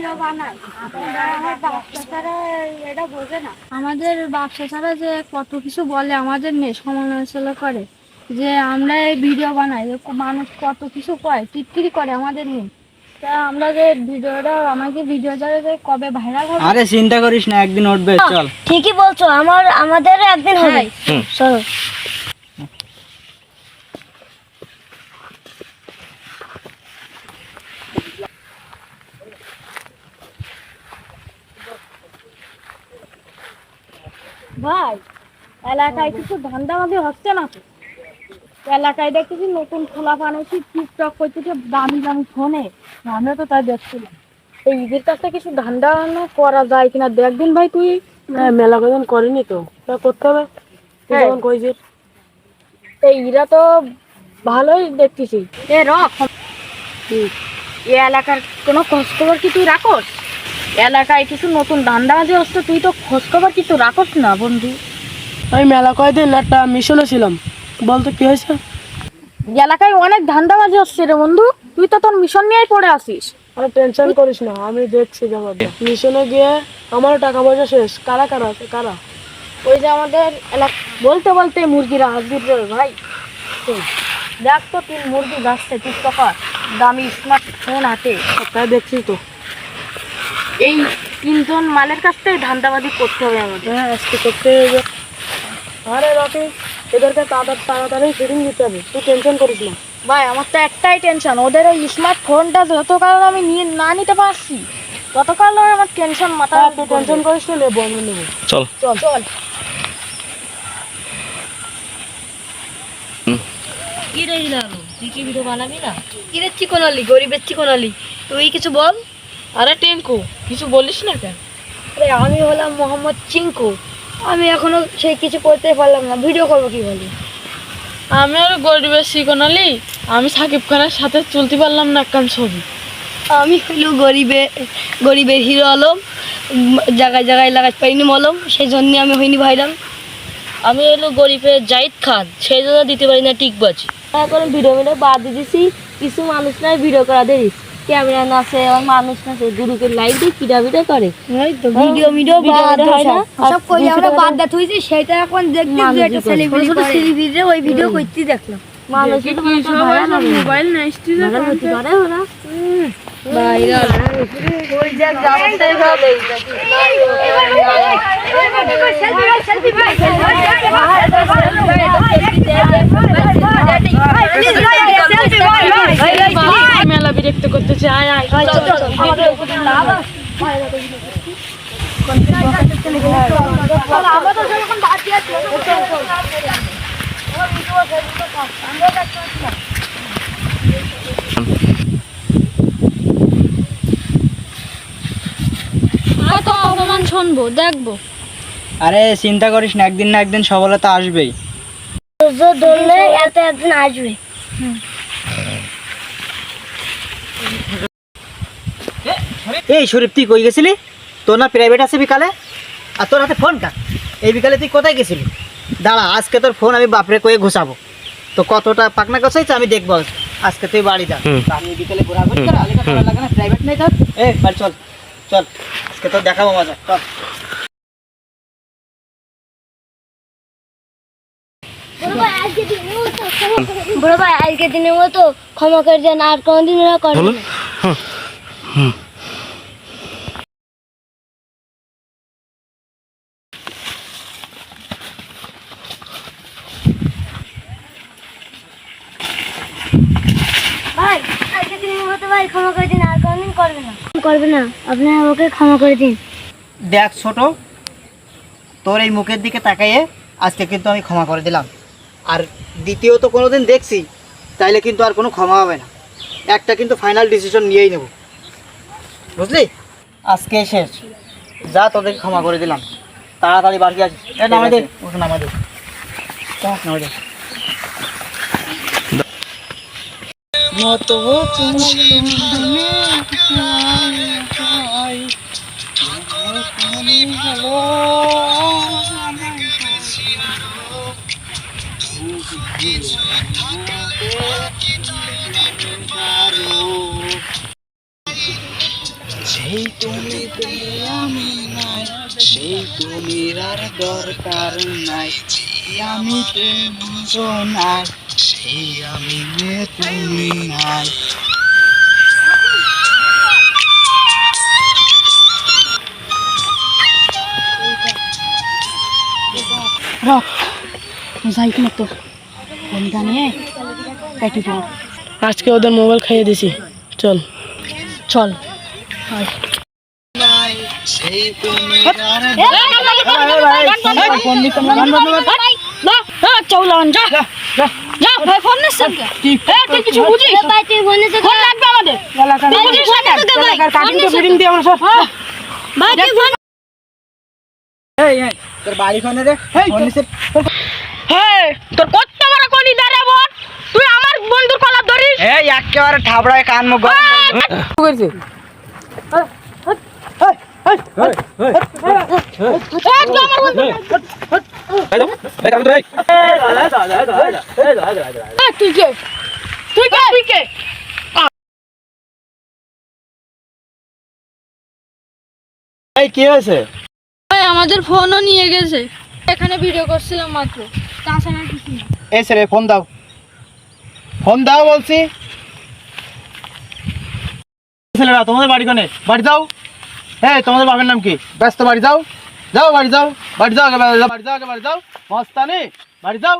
Video বানাই, আমার ব্যবসা ছাড়া এটা বোঝে না। আমাদের ব্যবসা ছাড়া যে কত কিছু বলে আমাদের নিয়ে সমালোচনা করে, যে আমরা এই ভিডিও বানাই, মানুষ কত কিছু কয়, টিটকিরি করে আমাদের নিয়ে। তা আমরা যে ভিডিওটা, আমাকে ভিডিও যাবে কবে ভাইরাল হবে। আরে চিন্তা করিস না, একদিন উঠবে। চল, ঠিকই বলছো, আমাদের একদিন হবে। চলো। ভাই, এলাকায় কিছু ধান্দাবাজি হচ্ছে না তো? এলাকায় দেখতেছি নতুন খোলা বানাচ্ছি, টিকটক করতেছে দামি দামি ফোনে। আমরা তো তাই দেখছিলাম, এই ঈদের কাছে কিছু ধান্দা করা যায় কিনা দেখদিন ভাই। তুই মেলা কদিন করিনি তো, তা করতে হবে। যেমন কইছিস এই ইরা তো ভালোই দেখতেছি। এ রক, এ এলাকার কোনো খোঁজখবর কি তুই রাখোস? এলাকায় কিছু নতুন ধান্দাবাজি হচ্ছে, তুই তো খোঁজখবর কিছু রাখোস না বন্ধু। আমি মেলা কয়দিন একটা মিশনে ছিলাম। বলতো কি হয়েছে? এলাকায় অনেক ধান্দাবাজি হচ্ছে রে বন্ধু, তুই তো তোর মিশন নিয়েই পড়ে আসিস। আরে টেনশন করিস না, আমি দেখছি ব্যাপারটা। মিশনে গিয়ে আমারও টাকা পয়সা শেষ। কারা কারা আছে কারা? ওই যে আমাদের এলাকা, বলতে বলতে মুরগিরা হাজির রে ভাই। দেখ তো, তিন মুরগি যাচ্ছে টিকটকার, দামি স্মার্টফোন হাতে। তাই দেখছি তো। এই তিনজন মালের কাছ থেকে ধান্দাবাজি করতে হবে আমাদের। হ্যাঁ, আজকে করতে হবে। আরে রকি, এদেরকে তাড়াতাড়ি ফিটিং দিতে হবে। তুই টেনশন করিস না ভাই, আমার তো একটাই টেনশন, ওদের ওই স্মার্টফোনটা যতকাল আমি না নিতে পারছি, ততকাল আমার টেনশন মাথা। তুই টেনশন করিস না, নেবো আমি নেবো। চল চল চল। কি রে হিলালো, তুই কি ভিডিও বানাবি না? কি রে চিকনালি, গরিবের চিকনালি, তুই কিছু বল। আরে টিঙ্কু, কিছু বলিস না কেন? আরে আমি হলাম মোহাম্মদ চিঙ্কু, আমি এখনো সেই কিছু করতে পারলাম না, ভিডিও করবো কি বলি? আমি আর গরিবের চিকনালি, আমি সাকিব খানের সাথে চলতে পারলাম না একখান ছবি। আমি হলো গরিবের হিরো আলম, জায়গায় জায়গায় লাগাই পাইনি মলম, সেই জন্য আমি হইনি ভাইরাল। আমি হলো গরিবের জাহিদ খান, সেই জন্য দিতে পারি না টিকবাজি। এখন ভিডিও বাদ দিয়ে দিছি, কিছু মানুষ নাই ভিডিও করা দেরিস, ক্যামেরা নাচে, মানুষ নাচে, গ্রুপের লাইভ দিয়ে কিটা ভিডিও করে, ভিডিও বাদ হয় না। সব কই আমরা বাদ দা থইছি, সেটা এখন দেখতে যে একটা সেলিব্রিটি ওই ভিডিও করতে দেখলাম। মানুষ মোবাইল না স্টিলে করে ওরা ভাইরাল ওই যে জামাতে ভাবে মেলা বিরক্ত করতে চাই। কত অপমান শুনবো, দেখবো। আরে চিন্তা করিস না, একদিন না একদিন সফলতা আসবেই। ধরলে এত একদিন আসবে। এই শরীফ, তুই কই গেছিলি? তোর না প্রাইভেট আছে বিকালে, আর তোর হাতে ফোন কার? এই বিকালে তুই কোথায় গেছিলি? দাঁড়া, আজকে তোর ফোন আমি বাপরে কয়ে ঘুষাবো। তো কতটা পাকনা গছাইছে আমি দেখবো। আজকে তুই বাড়ি যা, আমি বিকালে ঘোরাঘুরি কর, আলিকা করা লাগে না, প্রাইভেট নেই তোর। বাড়ি চল চল, আজকে তোর দেখাবো মজা। চল। বড় ভাই, আজকের দিনের মতো ক্ষমা করে দেন, আর কোনোদিন এরা করবে না। ভাই, আজকের দিনের মতো ভাই ক্ষমা করে দিন, আর কোনোদিন করবে না। আপনি ওকে ক্ষমা করে দিন। দেখ ছোট, তোর এই মুখের দিকে তাকাইয়ে আজকে কিন্তু আমি ক্ষমা করে দিলাম। আর দ্বিতীয়ত কোনোদিন দেখছি তাইলে কিন্তু আর কোনো ক্ষমা হবে না। একটা কিন্তু ফাইনাল ডিসিশন নিয়েই নেব, বুঝলি? আজকে শেষ, যা, তোদেরকে ক্ষমা করে দিলাম। তাড়াতাড়ি বাড়ি আসিস। নামাই দে, ওকে নামাই দে, নামাই দে। সেই তুমি পেয়ে আমি নাই, সেই তুমি আর দরকার নাই, আমি বুঝো নাই, সেই আমি তুমি নাই। যাই না তো ফোন জানে কাটি দাও। আজকে ওদের মোবাইল খাইয়ে দিছি, চল চল। সেই তুমি আর চৌলান যা যা ভাই ফোন নিছেন তুই কিছু বুঝিস ভাই তুই ফোনে তো ফোন লাগবে আমাদের তুই বুঝিস না এলাকার কাটিং তো ফিটিং দিয়ে আমরা সব ভাই তুই ফোন এই তোর বাড়ি কোনে রে? ফোন নিছে। তোর কত বড় কলি দাঁড়া বল, তুই আমার বন্ধুর কলার ধরিস। এই একেবারে ঠাবড়ায় কান মুখ করেছে। তুই কে তুই কে তুই কে এই কি হয়েছে? ভাই আমাদের ফোনও নিয়ে গেছে, এখানে ভিডিও করছিলাম মাত্র, তাছাড়া কিছু না। এই ছেলে ফোন দাও, ফোন দাও বলছি। ছেলেরা তোমাদের বাড়ি কোনে? বাড়ি যাও। হ্যাঁ তোমাদের বাবার নাম কি? ব্যস্ত বাড়ি যাও, যাও বাড়ি যাও, বাড়ি যাও আগে বাড়ি যাও, বাড়ি যাও আগে বাড়ি যাও, মস্তানি বাড়ি যাও।